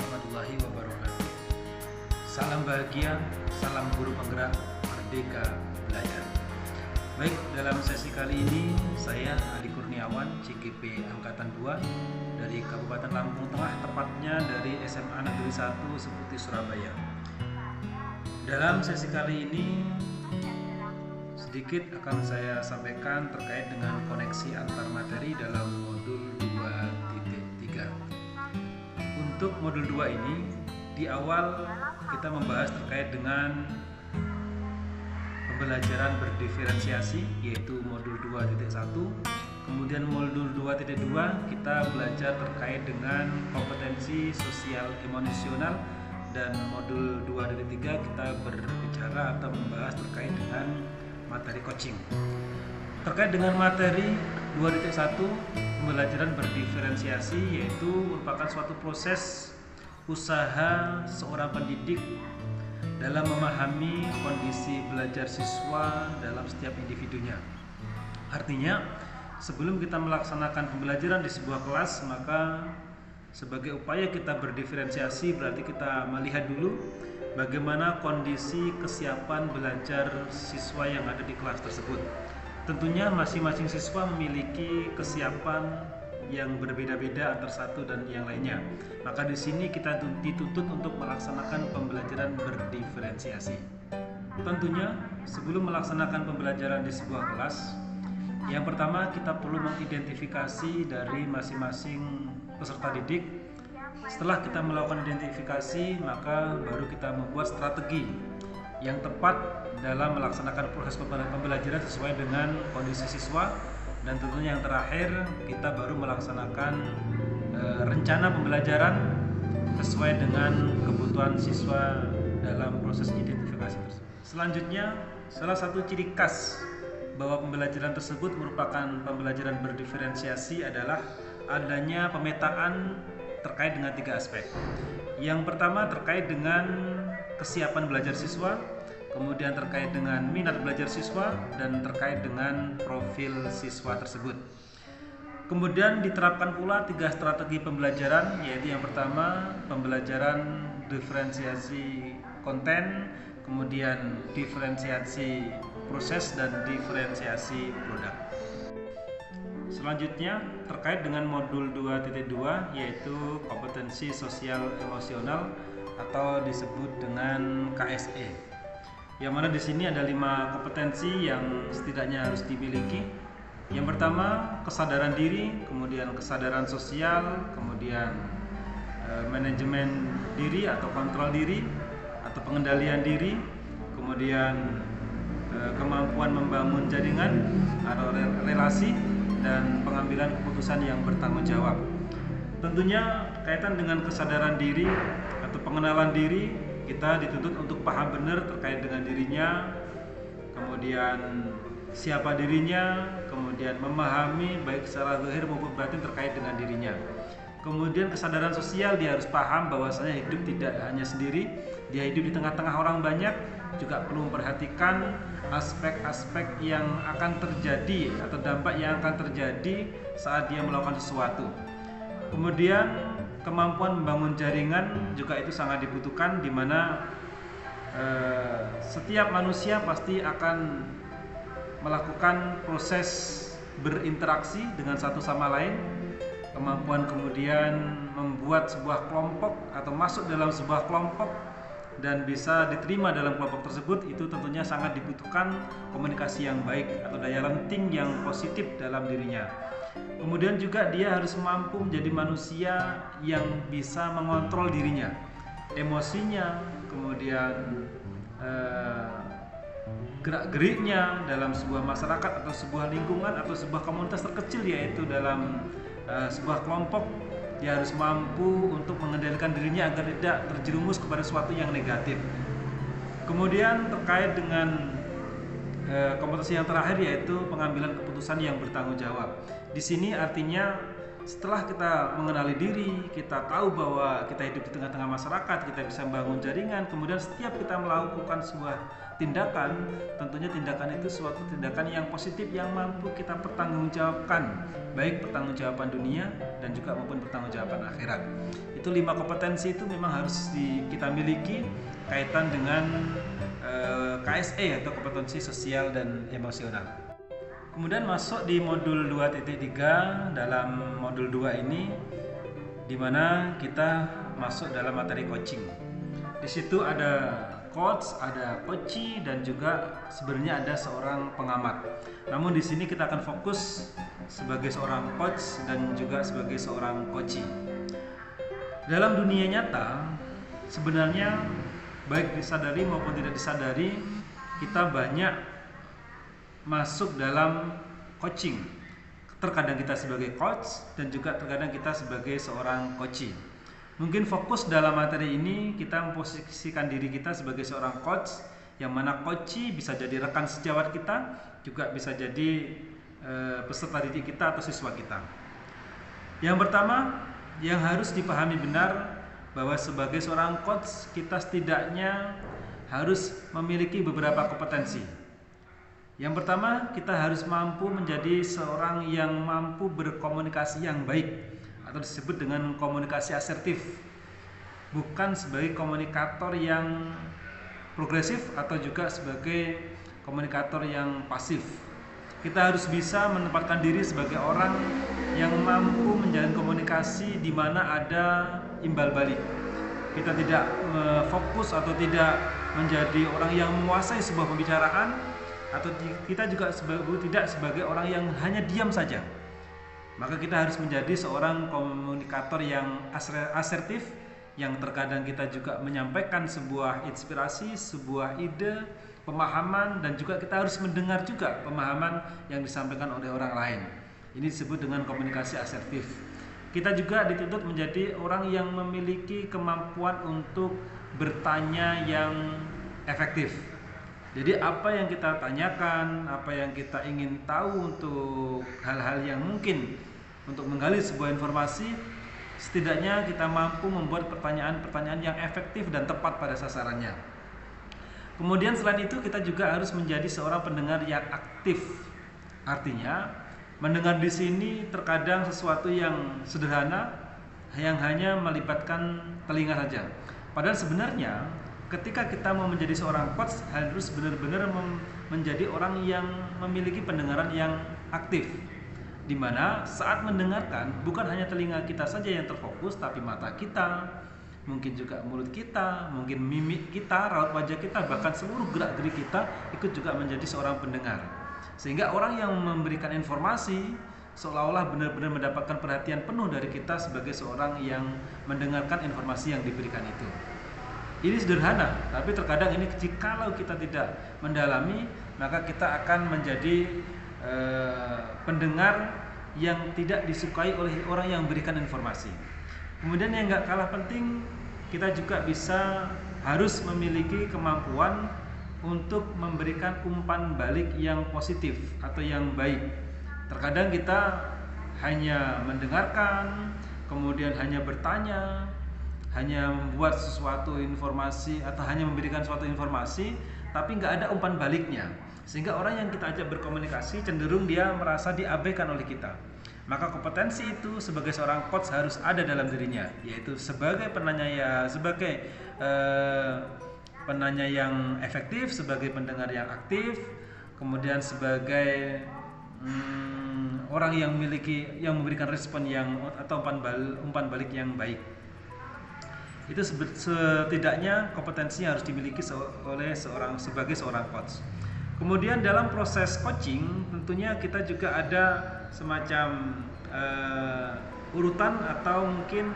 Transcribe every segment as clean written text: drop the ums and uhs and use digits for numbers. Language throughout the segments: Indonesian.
warahmatullahi wabarakatuh. Salam bahagia, salam guru penggerak, merdeka belajar. Baik, dalam sesi kali ini saya Adi Kurniawan, CGP Angkatan 2 dari Kabupaten Lampung Tengah, tepatnya dari SMA Negeri 1 Seputi Surabaya. Dalam sesi kali ini sedikit akan saya sampaikan terkait dengan koneksi antar materi dalam modul 2.3. Untuk modul 2 ini, di awal kita membahas terkait dengan pembelajaran berdiferensiasi, yaitu modul 2.1. Kemudian modul 2.2 kita belajar terkait dengan kompetensi sosial emosional, dan modul 2.3 kita berbicara atau membahas terkait dengan materi coaching. Terkait dengan materi 2.1, pembelajaran berdiferensiasi yaitu merupakan suatu proses usaha seorang pendidik dalam memahami kondisi belajar siswa dalam setiap individunya. Artinya, sebelum kita melaksanakan pembelajaran di sebuah kelas, maka sebagai upaya kita berdiferensiasi berarti kita melihat dulu bagaimana kondisi kesiapan belajar siswa yang ada di kelas tersebut. Tentunya masing-masing siswa memiliki kesiapan yang berbeda-beda antara satu dan yang lainnya. Maka di sini kita dituntut untuk melaksanakan pembelajaran berdiferensiasi. Tentunya sebelum melaksanakan pembelajaran di sebuah kelas, yang pertama kita perlu mengidentifikasi dari masing-masing peserta didik. Setelah kita melakukan identifikasi, maka baru kita membuat strategi yang tepat dalam melaksanakan proses pembelajaran sesuai dengan kondisi siswa. Dan tentunya yang terakhir, kita baru melaksanakan rencana pembelajaran sesuai dengan kebutuhan siswa dalam proses identifikasi tersebut. Selanjutnya, salah satu ciri khas bahwa pembelajaran tersebut merupakan pembelajaran berdiferensiasi adalah adanya pemetaan terkait dengan 3 aspek. Yang pertama terkait dengan kesiapan belajar siswa, kemudian terkait dengan minat belajar siswa, dan terkait dengan profil siswa tersebut. Kemudian diterapkan pula 3 strategi pembelajaran, yaitu yang pertama pembelajaran diferensiasi konten, kemudian diferensiasi proses, dan diferensiasi produk. Selanjutnya terkait dengan modul 2.2 yaitu kompetensi sosial emosional atau disebut dengan KSE. Yang mana di sini ada 5 kompetensi yang setidaknya harus dimiliki. Yang pertama kesadaran diri, kemudian kesadaran sosial, kemudian manajemen diri atau kontrol diri atau pengendalian diri, kemudian kemampuan membangun jaringan atau relasi, dan pengambilan keputusan yang bertanggung jawab. Tentunya kaitan dengan kesadaran diri atau pengenalan diri, kita dituntut untuk paham benar terkait dengan dirinya, kemudian siapa dirinya, kemudian memahami baik secara zahir maupun batin terkait dengan dirinya. Kemudian kesadaran sosial, dia harus paham bahwasanya hidup tidak hanya sendiri, dia hidup di tengah-tengah orang banyak, juga perlu memperhatikan aspek-aspek yang akan terjadi atau dampak yang akan terjadi saat dia melakukan sesuatu. Kemudian kemampuan membangun jaringan juga itu sangat dibutuhkan, di mana setiap manusia pasti akan melakukan proses berinteraksi dengan satu sama lain. Kemampuan kemudian membuat sebuah kelompok atau masuk dalam sebuah kelompok dan bisa diterima dalam kelompok tersebut, itu tentunya sangat dibutuhkan komunikasi yang baik atau daya lenting yang positif dalam dirinya. Kemudian juga dia harus mampu menjadi manusia yang bisa mengontrol dirinya, emosinya, kemudian gerak-geriknya dalam sebuah masyarakat atau sebuah lingkungan atau sebuah komunitas terkecil, yaitu dalam sebuah kelompok. Dia harus mampu untuk mengendalikan dirinya agar tidak terjerumus kepada sesuatu yang negatif. Kemudian terkait dengan kompetensi yang terakhir yaitu pengambilan keputusan yang bertanggung jawab. Di sini artinya Setelah kita mengenali diri, kita tahu bahwa kita hidup di tengah-tengah masyarakat, kita bisa membangun jaringan. Kemudian setiap kita melakukan sebuah tindakan, tentunya tindakan itu suatu tindakan yang positif yang mampu kita pertanggungjawabkan, baik pertanggungjawaban dunia dan juga maupun pertanggungjawaban akhirat. Itu 5 kompetensi itu memang harus kita miliki kaitan dengan KSE atau kompetensi sosial dan emosional. Kemudian masuk di modul 2.3. Dalam modul 2 ini di mana kita masuk dalam materi coaching. Di situ ada coach, ada coachee, dan juga sebenarnya ada seorang pengamat. Namun di sini kita akan fokus sebagai seorang coach dan juga sebagai seorang coachee. Dalam dunia nyata sebenarnya baik disadari maupun tidak disadari kita banyak masuk dalam coaching. Terkadang kita sebagai coach dan juga terkadang kita sebagai seorang coachee. Mungkin fokus dalam materi ini kita memposisikan diri kita sebagai seorang coach, yang mana coachee bisa jadi rekan sejawat kita, juga bisa jadi peserta didik kita atau siswa kita. Yang pertama yang harus dipahami benar bahwa sebagai seorang coach kita setidaknya harus memiliki beberapa kompetensi. Yang pertama, kita harus mampu menjadi seorang yang mampu berkomunikasi yang baik atau disebut dengan komunikasi asertif. Bukan sebagai komunikator yang progresif atau juga sebagai komunikator yang pasif. Kita harus bisa menempatkan diri sebagai orang yang mampu menjalin komunikasi di mana ada imbal balik. Kita tidak fokus atau tidak menjadi orang yang menguasai sebuah pembicaraan, atau kita juga tidak sebagai orang yang hanya diam saja. Maka kita harus menjadi seorang komunikator yang asertif, yang terkadang kita juga menyampaikan sebuah inspirasi, sebuah ide, pemahaman, dan juga kita harus mendengar juga pemahaman yang disampaikan oleh orang lain. Ini disebut dengan komunikasi asertif. Kita juga dituntut menjadi orang yang memiliki kemampuan untuk bertanya yang efektif. Jadi apa yang kita tanyakan, apa yang kita ingin tahu untuk hal-hal yang mungkin untuk menggali sebuah informasi, setidaknya kita mampu membuat pertanyaan-pertanyaan yang efektif dan tepat pada sasarannya. Kemudian selain itu kita juga harus menjadi seorang pendengar yang aktif. Artinya, mendengar di sini terkadang sesuatu yang sederhana yang hanya melibatkan telinga saja. Padahal sebenarnya ketika kita mau menjadi seorang coach harus benar-benar menjadi orang yang memiliki pendengaran yang aktif, di mana saat mendengarkan bukan hanya telinga kita saja yang terfokus, tapi mata kita, mungkin juga mulut kita, mungkin mimik kita, raut wajah kita, bahkan seluruh gerak-gerik kita ikut juga menjadi seorang pendengar. Sehingga orang yang memberikan informasi seolah-olah benar-benar mendapatkan perhatian penuh dari kita sebagai seorang yang mendengarkan informasi yang diberikan itu. Ini sederhana, tapi terkadang ini jikalau kita tidak mendalami, maka kita akan menjadi pendengar yang tidak disukai oleh orang yang memberikan informasi. Kemudian yang gak kalah penting, kita juga harus memiliki kemampuan untuk memberikan umpan balik yang positif atau yang baik. Terkadang kita hanya mendengarkan, kemudian hanya bertanya, hanya membuat sesuatu informasi atau hanya memberikan suatu informasi, tapi nggak ada umpan baliknya, sehingga orang yang kita ajak berkomunikasi cenderung dia merasa diabaikan oleh kita. Maka kompetensi itu sebagai seorang coach harus ada dalam dirinya, yaitu sebagai penanya penanya yang efektif, sebagai pendengar yang aktif, kemudian sebagai orang yang memberikan respon atau umpan balik yang baik. Itu setidaknya kompetensi yang harus dimiliki sebagai seorang coach. Kemudian dalam proses coaching tentunya kita juga ada semacam urutan atau mungkin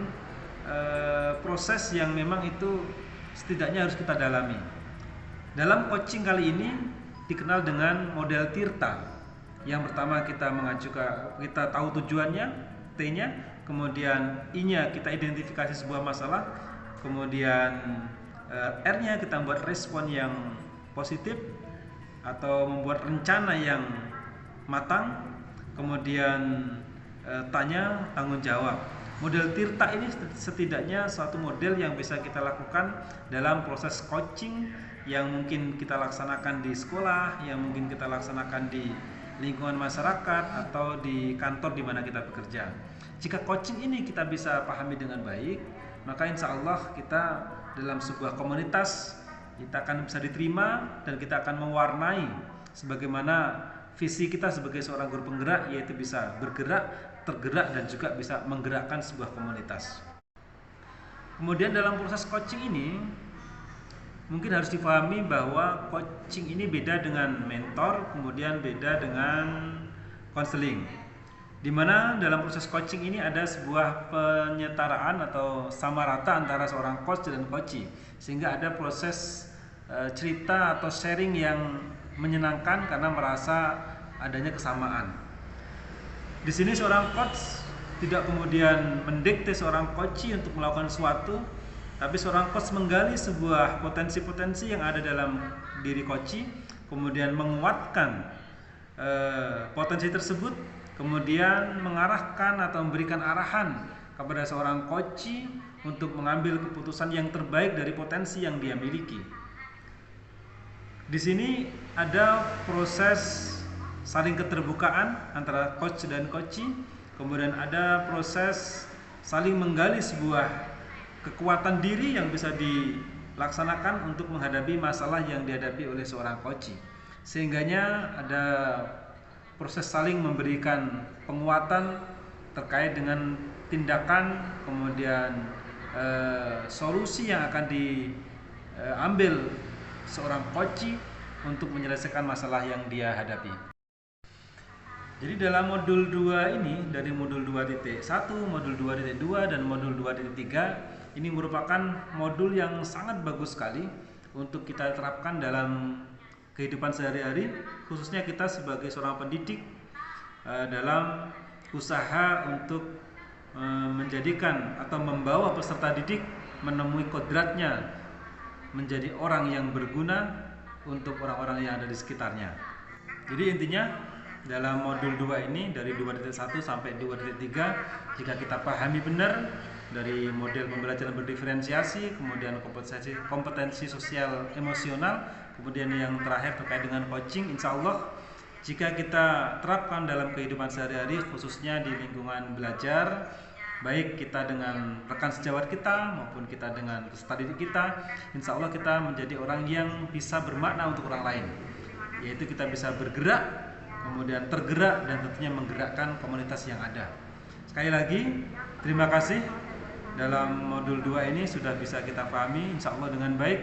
proses yang memang itu setidaknya harus kita dalami. Dalam coaching kali ini dikenal dengan model Tirta. Yang pertama kita tahu tujuannya, T-nya, kemudian I-nya kita identifikasi sebuah masalah, kemudian R-nya kita membuat respon yang positif atau membuat rencana yang matang, kemudian tanya tanggung jawab. Model Tirta ini setidaknya suatu model yang bisa kita lakukan dalam proses coaching yang mungkin kita laksanakan di sekolah, yang mungkin kita laksanakan di lingkungan masyarakat atau di kantor di mana kita bekerja. Jika coaching ini kita bisa pahami dengan baik, maka insya Allah kita dalam sebuah komunitas kita akan bisa diterima dan kita akan mewarnai sebagaimana visi kita sebagai seorang guru penggerak, yaitu bisa bergerak, tergerak, dan juga bisa menggerakkan sebuah komunitas. Kemudian dalam proses coaching ini mungkin harus difahami bahwa coaching ini beda dengan mentor, kemudian beda dengan konseling. Dimana dalam proses coaching ini ada sebuah penyetaraan atau sama rata antara seorang coach dan coachee, sehingga ada proses cerita atau sharing yang menyenangkan karena merasa adanya kesamaan. Di sini seorang coach tidak kemudian mendikte seorang coachee untuk melakukan sesuatu, tapi seorang coach menggali sebuah potensi-potensi yang ada dalam diri coachee, kemudian menguatkan potensi tersebut, kemudian mengarahkan atau memberikan arahan kepada seorang coachee untuk mengambil keputusan yang terbaik dari potensi yang dia miliki. Di sini ada proses saling keterbukaan antara coach dan coachee, kemudian ada proses saling menggali sebuah kekuatan diri yang bisa dilaksanakan untuk menghadapi masalah yang dihadapi oleh seorang coachee. Sehingganya ada proses saling memberikan penguatan terkait dengan tindakan, kemudian solusi yang akan diambil seorang coachee untuk menyelesaikan masalah yang dia hadapi. Jadi dalam modul 2 ini, dari modul 2.1, modul 2.2 dan modul 2.3, ini merupakan modul yang sangat bagus sekali untuk kita terapkan dalam kehidupan sehari-hari, khususnya kita sebagai seorang pendidik dalam usaha untuk menjadikan atau membawa peserta didik menemui kodratnya menjadi orang yang berguna untuk orang-orang yang ada di sekitarnya. Jadi intinya dalam modul 2 ini dari 2.1 sampai 2.3, jika kita pahami benar dari model pembelajaran berdiferensiasi, kemudian kompetensi sosial emosional, kemudian yang terakhir terkait dengan coaching, insya Allah jika kita terapkan dalam kehidupan sehari-hari, khususnya di lingkungan belajar, baik kita dengan rekan sejawat kita maupun kita dengan peserta didik kita, insya Allah kita menjadi orang yang bisa bermakna untuk orang lain, yaitu kita bisa bergerak, kemudian tergerak, dan tentunya menggerakkan komunitas yang ada. Sekali lagi, terima kasih. Dalam modul 2 ini sudah bisa kita pahami insya Allah dengan baik,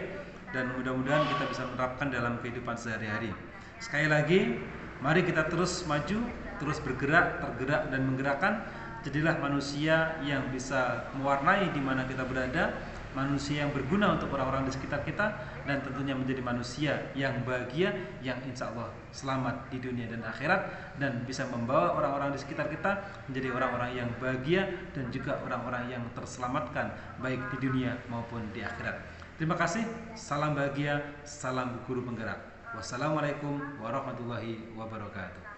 dan mudah-mudahan kita bisa menerapkan dalam kehidupan sehari-hari. Sekali lagi, mari kita terus maju, terus bergerak, tergerak, dan menggerakkan. Jadilah manusia yang bisa mewarnai di mana kita berada, manusia yang berguna untuk orang-orang di sekitar kita, dan tentunya menjadi manusia yang bahagia, yang insya Allah selamat di dunia dan akhirat, dan bisa membawa orang-orang di sekitar kita menjadi orang-orang yang bahagia dan juga orang-orang yang terselamatkan baik di dunia maupun di akhirat. Terima kasih, salam bahagia, salam guru penggerak. Wassalamualaikum warahmatullahi wabarakatuh.